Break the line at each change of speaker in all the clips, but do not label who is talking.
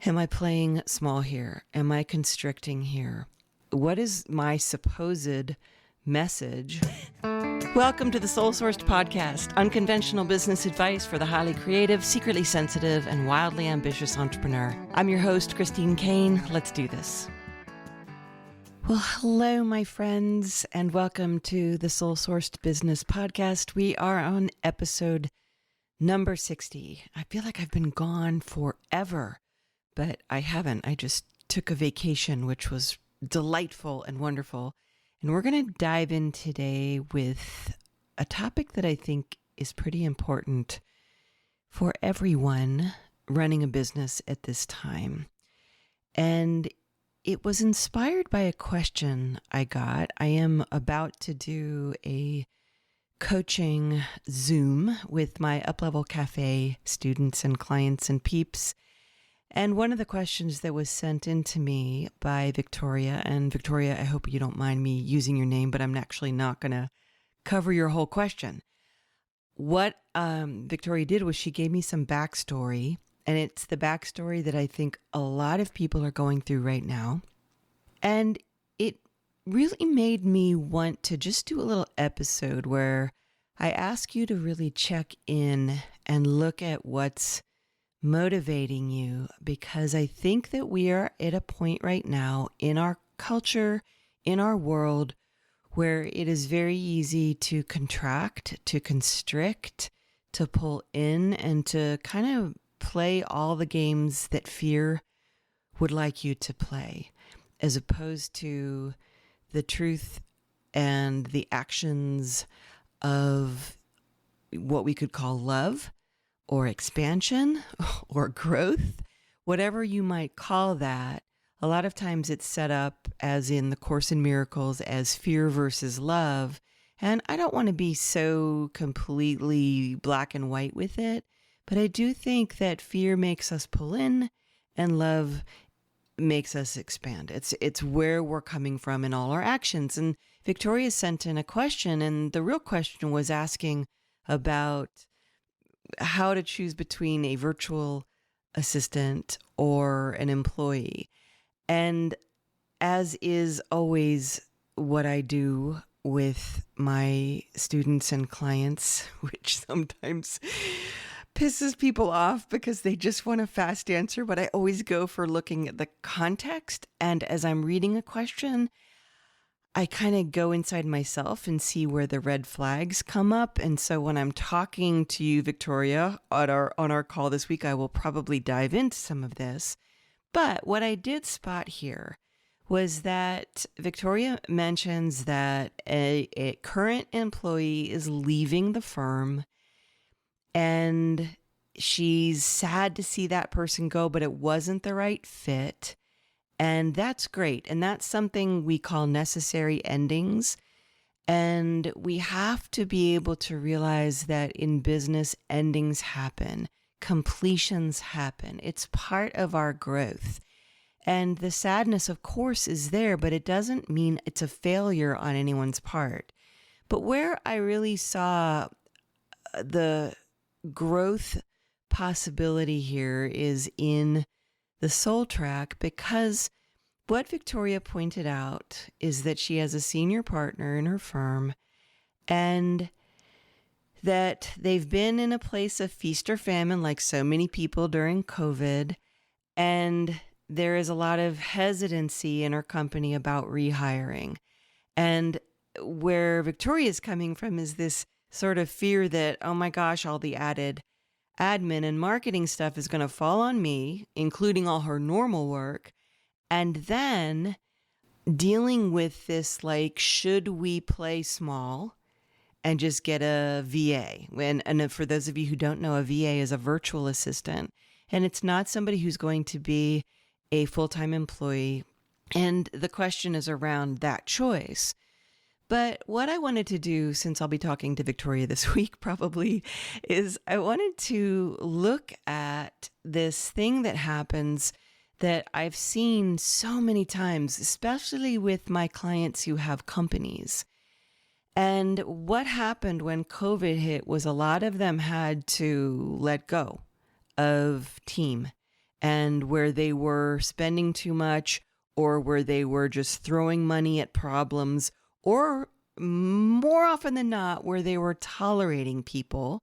Am I playing small here? Am I constricting here? What is my supposed message? Welcome to the Soul Sourced Podcast, unconventional business advice for the highly creative, secretly sensitive, and wildly ambitious entrepreneur. I'm your host, Christine Kane. Let's do this. Well, hello, my friends, and welcome to the Soul Sourced Business Podcast. We are on episode number 60. I feel like I've been gone forever. But I haven't. I just took a vacation, which was delightful and wonderful. And we're going to dive in today with a topic that I think is pretty important for everyone running a business at this time. And it was inspired by a question I got. I am about to do a coaching Zoom with my Uplevel Cafe students and clients and peeps. And one of the questions that was sent in to me by Victoria, and Victoria, I hope you don't mind me using your name, but I'm actually not going to cover your whole question. What Victoria did was she gave me some backstory, and it's the backstory that I think a lot of people are going through right now. And it really made me want to just do a little episode where I ask you to really check in and look at what's motivating you, because I think that we are at a point right now in our culture, in our world, where it is very easy to contract, to constrict, to pull in, and to kind of play all the games that fear would like you to play, as opposed to the truth and the actions of what we could call love, or expansion, or growth, whatever you might call that. A lot of times it's set up, as in the Course in Miracles, as fear versus love. And I don't want to be so completely black and white with it, but I do think that fear makes us pull in and love makes us expand. It's where we're coming from in all our actions. And Victoria sent in a question, and the real question was asking about how to choose between a virtual assistant or an employee. And as is always what I do with my students and clients, which sometimes pisses people off because they just want a fast answer, but I always go for looking at the context. And as I'm reading a question, I kind of go inside myself and see where the red flags come up. And so when I'm talking to you, Victoria, on our call this week, I will probably dive into some of this. But what I did spot here was that Victoria mentions that a current employee is leaving the firm, and she's sad to see that person go, but it wasn't the right fit. And that's great. And that's something we call necessary endings. And we have to be able to realize that in business, endings happen, completions happen. It's part of our growth. And the sadness, of course, is there, but it doesn't mean it's a failure on anyone's part. But where I really saw the growth possibility here is in the soul track, because what Victoria pointed out is that she has a senior partner in her firm, and that they've been in a place of feast or famine, like so many people during COVID, and there is a lot of hesitancy in her company about rehiring. And where Victoria is coming from is this sort of fear that, oh my gosh, all the added admin and marketing stuff is going to fall on me, including all her normal work. And then dealing with this, like, should we play small and just get a VA? And for those of you who don't know, a VA is a virtual assistant, and it's not somebody who's going to be a full-time employee. And the question is around that choice. But what I wanted to do, since I'll be talking to Victoria this week probably, is I wanted to look at this thing that happens that I've seen so many times, especially with my clients who have companies. And what happened when COVID hit was a lot of them had to let go of team and where they were spending too much, or where they were just throwing money at problems, or more often than not, where they were tolerating people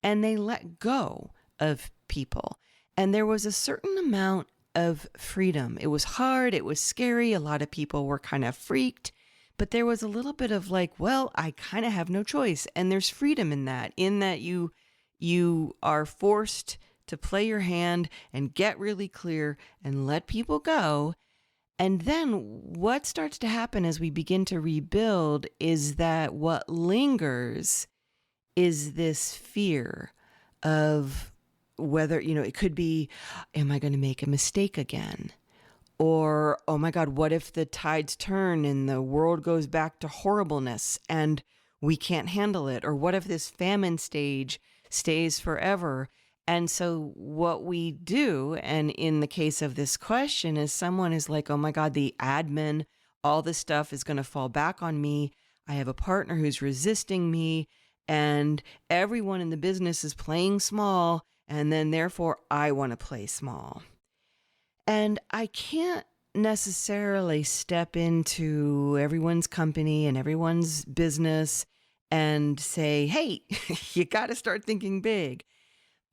and they let go of people. And there was a certain amount of freedom. It was hard. It was scary. A lot of people were kind of freaked, but there was a little bit of like, well, I kind of have no choice. And there's freedom in that you are forced to play your hand and get really clear and let people go. And then what starts to happen as we begin to rebuild is that what lingers is this fear of whether, it could be, am I going to make a mistake again? Or, oh my God, what if the tides turn and the world goes back to horribleness and we can't handle it? Or what if this famine stage stays forever? And so what we do, and in the case of this question, is someone is like, oh my God, the admin, all this stuff is going to fall back on me. I have a partner who's resisting me, and everyone in the business is playing small, and then therefore I want to play small. And I can't necessarily step into everyone's company and everyone's business and say, hey, you got to start thinking big.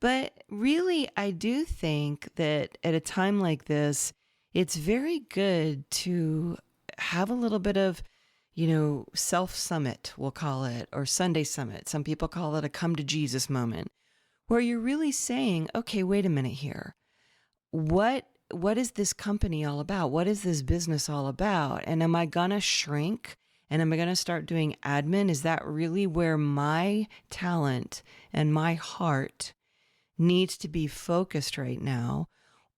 But really, I do think that at a time like this, it's very good to have a little bit of, self-summit, we'll call it, or Sunday summit. Some people call it a come to Jesus moment, where you're really saying, okay, wait a minute here. What is this company all about? What is this business all about? And am I gonna shrink? And am I gonna start doing admin? Is that really where my talent and my heart needs to be focused right now?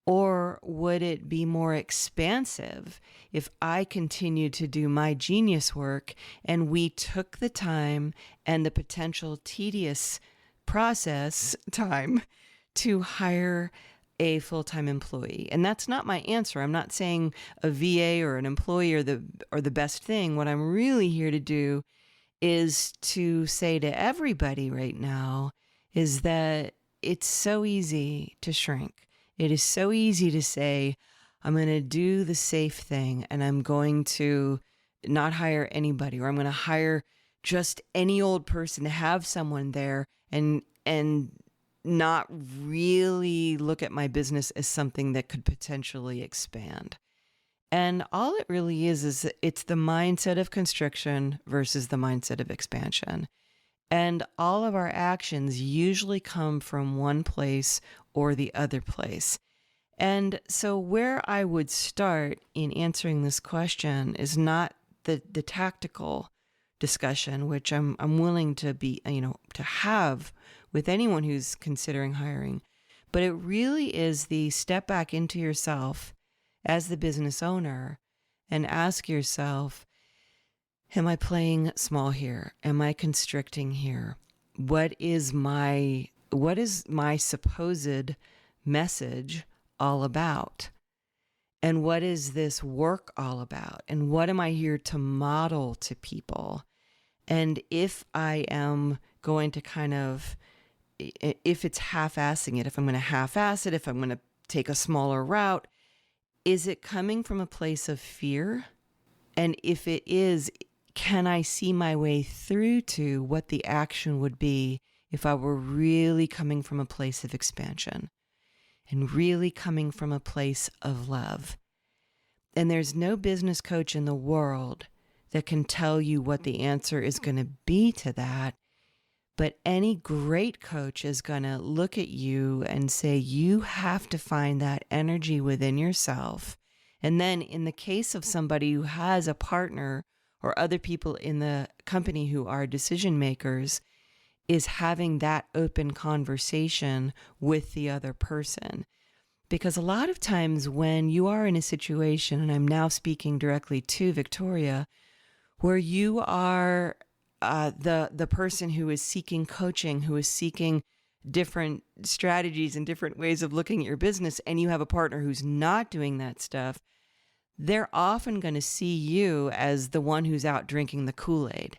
Or would it be more expansive if I continued to do my genius work and we took the time and the potential tedious process time to hire a full-time employee? And that's not my answer. I'm not saying a VA or an employee are the best thing. What I'm really here to do is to say to everybody right now is that it's so easy to shrink. It is so easy to say, I'm going to do the safe thing and I'm going to not hire anybody, or I'm going to hire just any old person to have someone there and not really look at my business as something that could potentially expand. And all it really is it's the mindset of constriction versus the mindset of expansion. And all of our actions usually come from one place or the other place. And so where I would start in answering this question is not the tactical discussion, which I'm willing to be, to have with anyone who's considering hiring, but it really is the step back into yourself as the business owner and ask yourself, am I playing small here? Am I constricting here? What is my supposed message all about? And what is this work all about? And what am I here to model to people? And if I am going to if it's half-assing it, if I'm going to half-ass it, if I'm going to take a smaller route, is it coming from a place of fear? And if it is, can I see my way through to what the action would be if I were really coming from a place of expansion and really coming from a place of love? And there's no business coach in the world that can tell you what the answer is going to be to that. But any great coach is going to look at you and say, you have to find that energy within yourself. And then in the case of somebody who has a partner or other people in the company who are decision makers, is having that open conversation with the other person. Because a lot of times when you are in a situation, and I'm now speaking directly to Victoria, where you are the person who is seeking coaching, who is seeking different strategies and different ways of looking at your business, and you have a partner who's not doing that stuff, they're often going to see you as the one who's out drinking the Kool-Aid,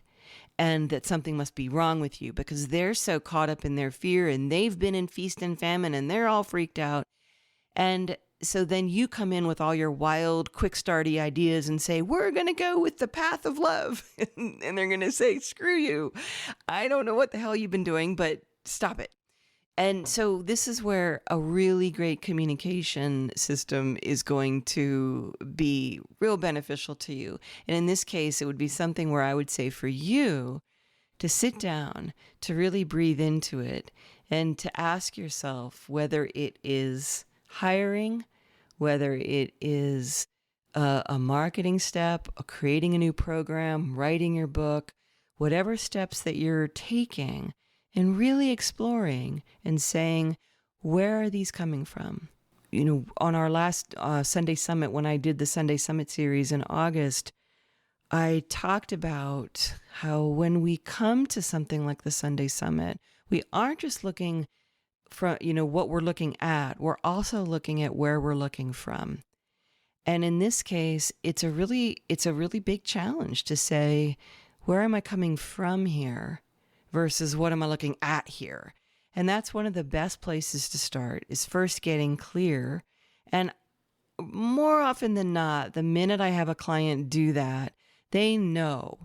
and that something must be wrong with you because they're so caught up in their fear and they've been in feast and famine and they're all freaked out. And so then you come in with all your wild, quick starty ideas and say, we're going to go with the path of love. And they're going to say, screw you. I don't know what the hell you've been doing, but stop it. And so this is where a really great communication system is going to be real beneficial to you. And in this case, it would be something where I would say for you to sit down, to really breathe into it, and to ask yourself whether it is hiring, whether it is a marketing step, creating a new program, writing your book, whatever steps that you're taking, and really exploring and saying, where are these coming from? You know, on our last Sunday Summit, when I did the Sunday Summit series in August, I talked about how when we come to something like the Sunday Summit, we aren't just looking from, what we're looking at. We're also looking at where we're looking from. And in this case, it's a really big challenge to say, where am I coming from here versus what am I looking at here? And that's one of the best places to start, is first getting clear. And more often than not, the minute I have a client do that, they know,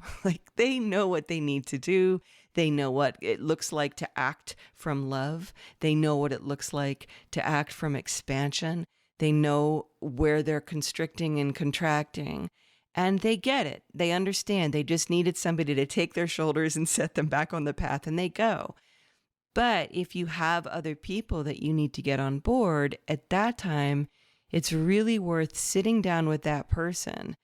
they know what they need to do. They know what it looks like to act from love. They know what it looks like to act from expansion. They know where they're constricting and contracting. And they get it. They understand. They just needed somebody to take their shoulders and set them back on the path, and they go. But if you have other people that you need to get on board, at that time, it's really worth sitting down with that person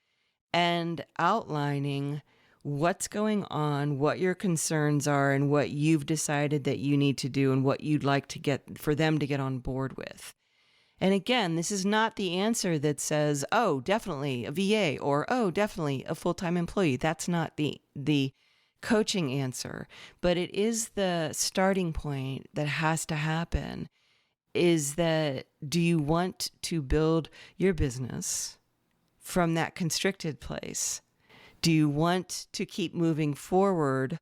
and outlining what's going on, what your concerns are, and what you've decided that you need to do and what you'd like to get for them to get on board with. And again, this is not the answer that says, oh, definitely a VA, or oh, definitely a full-time employee. That's not the coaching answer, but it is the starting point that has to happen. Is that, do you want to build your business from that constricted place? Do you want to keep moving forward,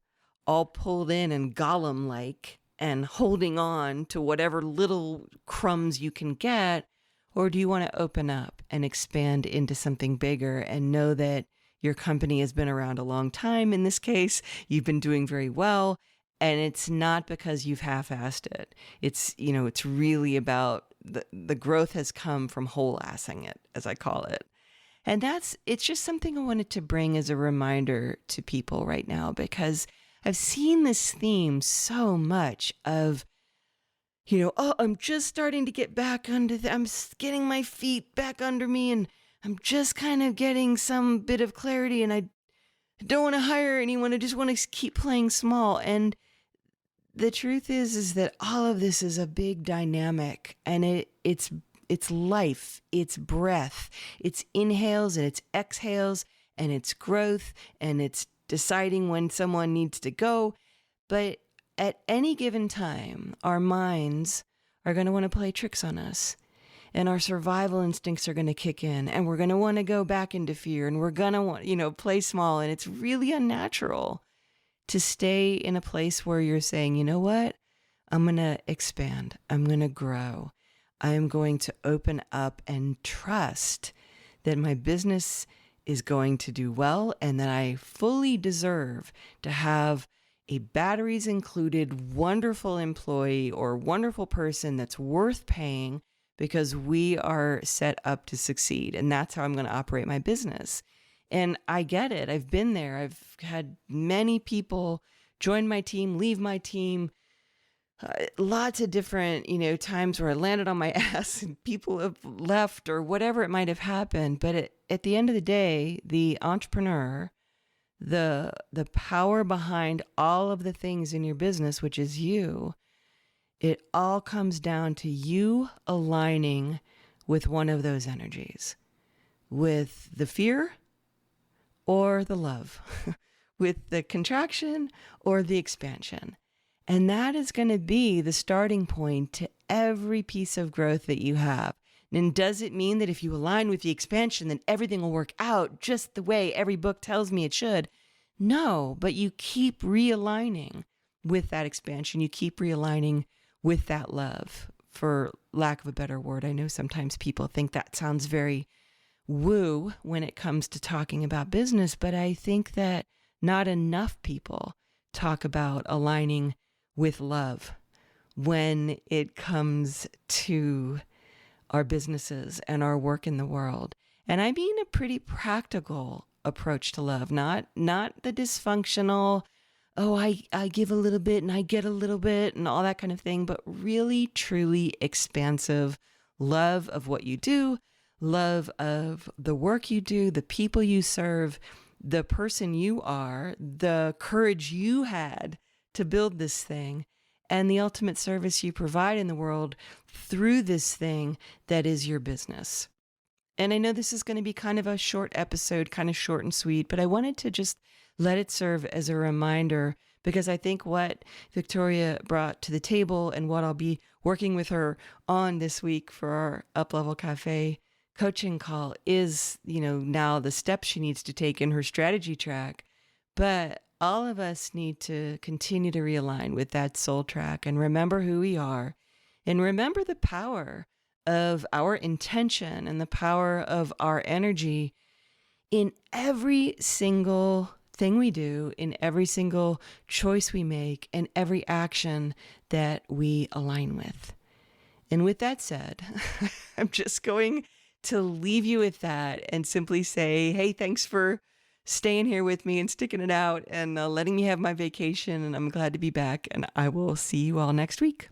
all pulled in and Gollum-like, and holding on to whatever little crumbs you can get? Or do you want to open up and expand into something bigger and know that your company has been around a long time? In this case, you've been doing very well, and it's not because you've half-assed it. It's really about the growth has come from whole-assing it, as I call it. And it's just something I wanted to bring as a reminder to people right now, because I've seen this theme so much of, I'm just starting to get back I'm getting my feet back under me, and I'm just kind of getting some bit of clarity, and I don't want to hire anyone. I just want to keep playing small. And the truth is that all of this is a big dynamic, and it's life, it's breath, it's inhales and it's exhales, and it's growth, and it's deciding when someone needs to go. But at any given time, our minds are going to want to play tricks on us, and our survival instincts are going to kick in, and we're going to want to go back into fear, and we're going to want, play small. And it's really unnatural to stay in a place where you're saying, you know what? I'm going to expand. I'm going to grow. I'm going to open up and trust that my business is going to do well, and that I fully deserve to have a batteries included wonderful employee or wonderful person that's worth paying, because we are set up to succeed. And that's how I'm going to operate my business. And I get it. I've been there. I've had many people join my team, leave my team, lots of different, times where I landed on my ass and people have left or whatever it might have happened. But at the end of the day, the entrepreneur, the power behind all of the things in your business, which is you, it all comes down to you aligning with one of those energies, with the fear or the love, with the contraction or the expansion. And that is going to be the starting point to every piece of growth that you have. And does it mean that if you align with the expansion, then everything will work out just the way every book tells me it should? No, but you keep realigning with that expansion. You keep realigning with that love for lack of a better word. I know sometimes people think that sounds very woo when it comes to talking about business, but I think that not enough people talk about aligning with love when it comes to our businesses and our work in the world. And I mean a pretty practical approach to love, not the dysfunctional, oh, I give a little bit and I get a little bit and all that kind of thing, but really, truly expansive love of what you do, love of the work you do, the people you serve, the person you are, the courage you had to build this thing, and the ultimate service you provide in the world through this thing that is your business. And I know this is going to be kind of a short episode, kind of short and sweet, but I wanted to just let it serve as a reminder, because I think what Victoria brought to the table and what I'll be working with her on this week for our Uplevel Cafe coaching call is, now the steps she needs to take in her strategy track. But all of us need to continue to realign with that soul track and remember who we are and remember the power of our intention and the power of our energy in every single thing we do, in every single choice we make, and every action that we align with. And with that said, I'm just going to leave you with that and simply say, hey, thanks for staying here with me and sticking it out and letting me have my vacation. And I'm glad to be back. And I will see you all next week.